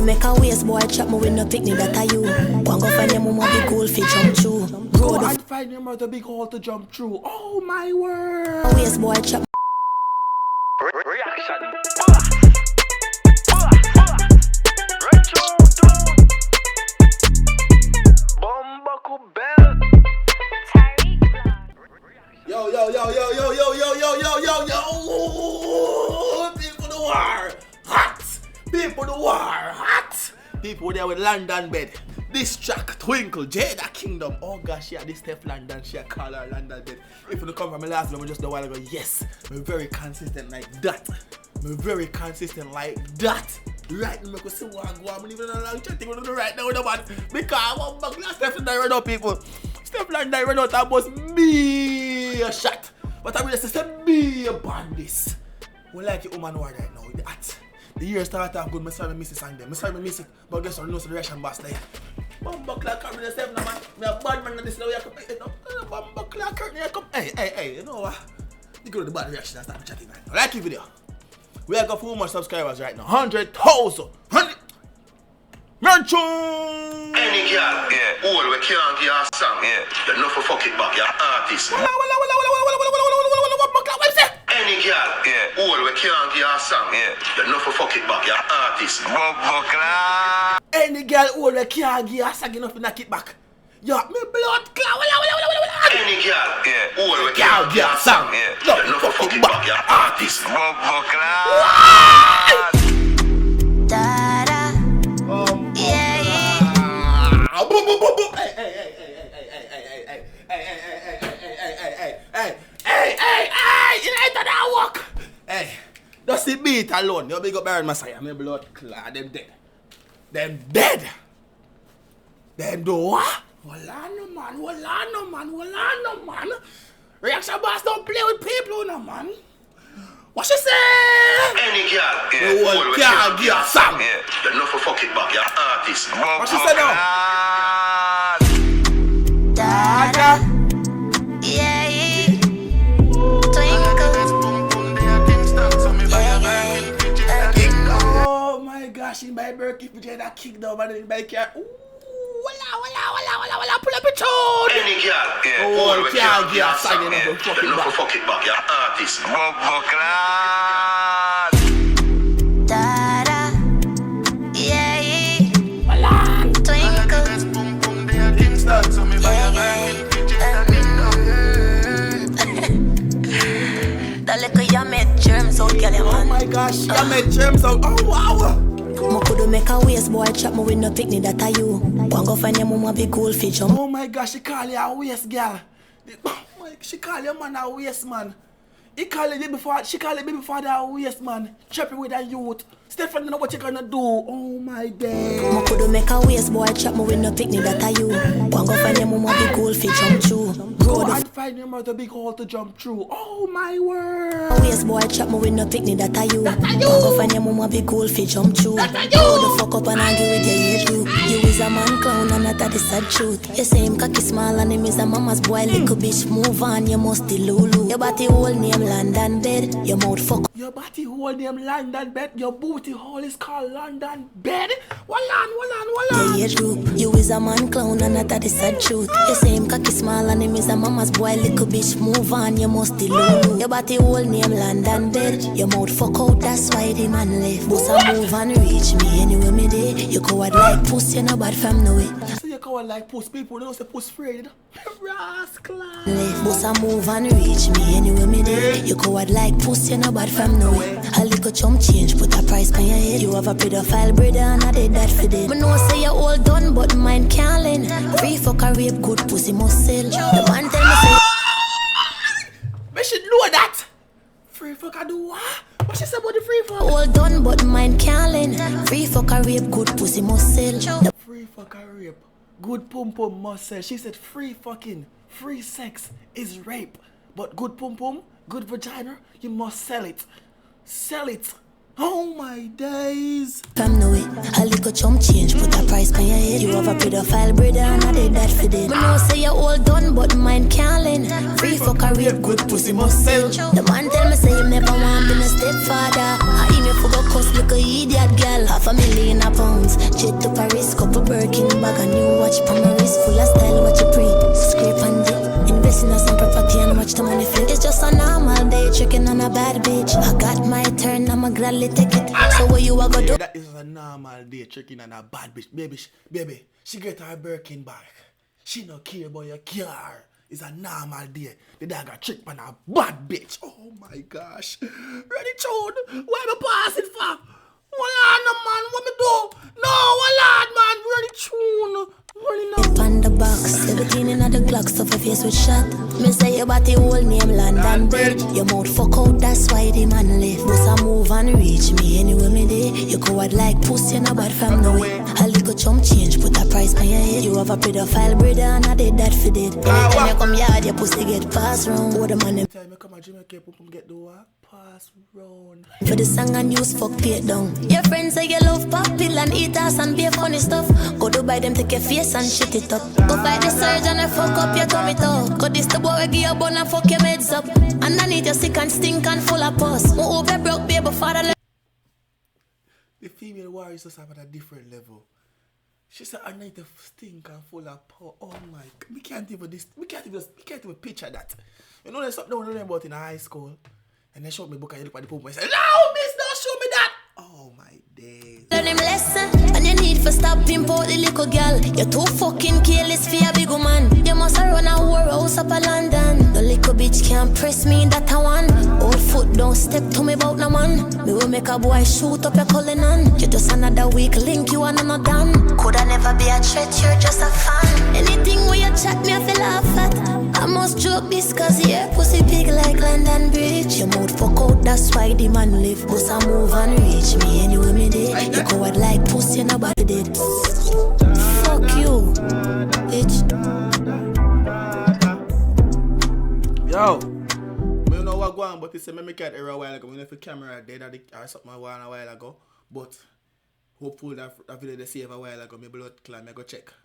make a waste boy chop me with no picnic that are you. Go and go find your mama big hole fi jump through. Go and find your mother big hole to jump through. Oh my word. A waste boy chop. Reaction. Yo. People the war hot. People the war hot. People there with London bed. Disstrack, Twinkle, 𝐂𝐂𝐂𝐓𝐈𝐎𝐍. Oh gosh, yeah, this Steph London, she call her London bed. If you come from my last one just a while ago, yes, I'm very consistent like that. Right now, I see what I go. I'm leaving along chatting with the right now with the man. Because I want back last Steph London right now, people. Steph London right now, that was me a shot. But I really say me a band this. We like it woman war right now with the hat. The year started off good, I sorry I miss it song them. I sorry I miss it, but guess what, I know the reaction boss there. Bumbo clock curtain the 7 man. Me a bad man in this now, you come, bumbo clock curtain, you come. Hey, you know what? You go to the bad reaction and start chatting right now. Like the video. We have got 4 more subscribers right now. 100,000. 100. Ranchon! Any girl, all we can't give a song, you know for fuck it back, you're artist. Any girl, all we can't give a song, you know for fuck it back, you're artist. Any girl, all we can't give a song, you know for knock it back. Yeah, me blood clot. Any girl, all we can't give a song, you know for fuck it back, you're artist. Hey, just the beat alone. You big up Baron Messiah. My blood clot. Them dead. Them do what? Wala no man. Reaction boss don't play with people no man. What she say? Any girl, all we can't give a song, you know for fuck it back, you're artist. What she say now? Dada. Oh my gosh, in my birthday, if you that kick down and in my car. Ooh, wala, pull up a tune. Any girl, all we can't give a song, you know you know for fuck it back, you're artist. Dada. Twinkle. That little you made germs out, girl, man. Oh my gosh, you made germs out. Oh wow. Me coulda make a waste boy chop me with no picnic that are you. Go and go find your mama big hole fi jump. Oh my gosh, she call you a waste girl. She call your man a waste man. She call you before that a waste man. Chop it with a youth. Stephen, you know what you gonna do? Oh my God. Me coulda make a waste boy chop me with no picnic that are you. Go and go find your mama big hole fi jump through. Go and find your mother big hole to jump through. Oh my word. A waste boy chop me with no picnic that are you. Go and go find your mama big hole fi jump through. Go the fuck up and argue with your age group. You is a man clown and that is the truth. You say him cocky small and him is a mama's boy. Little bitch move on, you must be Lulu. Your body whole name London bed. Your mouth fuck. Your body hole name London bed. Your booty hole is called London bed. Wallan. Your age group. You is a man clown and that is the truth. You say him cocky small and him is a mama's boy. Little bitch move on, you must be Lulu. Your body whole name London bed. Your mouth fuck out, that's why the man left. Bossa move and reach me anywhere me day. You coward like puss, you no bad from no way. So you coward like puss, people don't say puss afraid. Rascal. Bossa move and reach me anywhere me day. You coward like puss, you no bad from no way. A little chump change, put a price on your head. You have a pedophile brother and I did that for them. Me know say you all done, but mine can't lend. Free fuck a rape, good pussy must sell. The man tell me say I should know that. Free fuck I do what? What she say about the free fuck? all done, but mine can't lend. Free fuck a rape, good pussy must sell. Free fuck a rape, good pum pum must sell. She said free fucking, free sex is rape, but good pum pum, good vagina, you must sell it. Sell it. Oh my days. From no way, a little chump change, put a price on your head. You have a pedophile brother and I did that for them. Me know say you all done, but mine can't lend. Free fuck a rape, good pussy must sell. The man tell me say him never want be no stepfather. I him you for go cuss like a idiot girl. £500,000, finally take it. So what you a go do? That is a normal day, tricking on a bad bitch. Baby, she get her Birkin back. She no care about your car. It's a normal day. The dog got tricked on a bad bitch. Oh my gosh. Ready, tune? Why me pass it for? What on, man? What me do? No, what man? Ready, tune? Ready now. On the box, 17 in the Glock, stuff your face with shot. Me say your body whole name London bed. Your mouth fuck out, that's why the man left. Bust a move and reach me anywhere me day. You go out like pussy, no bad from the way. A little chump change, put a price on your head. You have a pedophile brother and I did that for it. Anytime you come yard, your pussy get passed round. What the man Anytime you come to Jamaica, people get the what? Pass round. for the song and news, fuck pay down. Your friends say you love pop pill and eat ass and be funny stuff. Go to buy them, take your face and shit it up. Go fight the surgeon and fuck up your tummy talk. Cause this the boy give you a bun and fuck your meds up. Underneath your sick and stink and full of pus. Move over broke baby father. The female warriors just have at a different level. She said I need to stink and full of pus. Oh my god. We can't even picture that. You know there's something I learned about in high school. And they showed me book and you look at the poop and say, no, miss, don't show me that. Oh my days. Learn him lesson, and you need for stop import the little girl. You're too fucking careless for a big man. You must run a war house up a London. The little bitch can't press me that I want. Old foot don't step to me about no man. Me will make a boy shoot up your calling on. You're just another weak link, you are not done. Coulda never be a threat, you're just a fan. Anything where you chat me, I feel laugh at. I must joke this cause yeah, pussy big like London Bridge. Your mouth fuck out, that's why the man live. Bust a move and reach me anywhere me did. You go out like pussy, nobody did. Fuck you, bitch. Yo, I don't know what going on, but it's a make it error a while ago. We left the camera dead or something a while ago. But hopefully that video they save a while ago. My blood clot, I go check.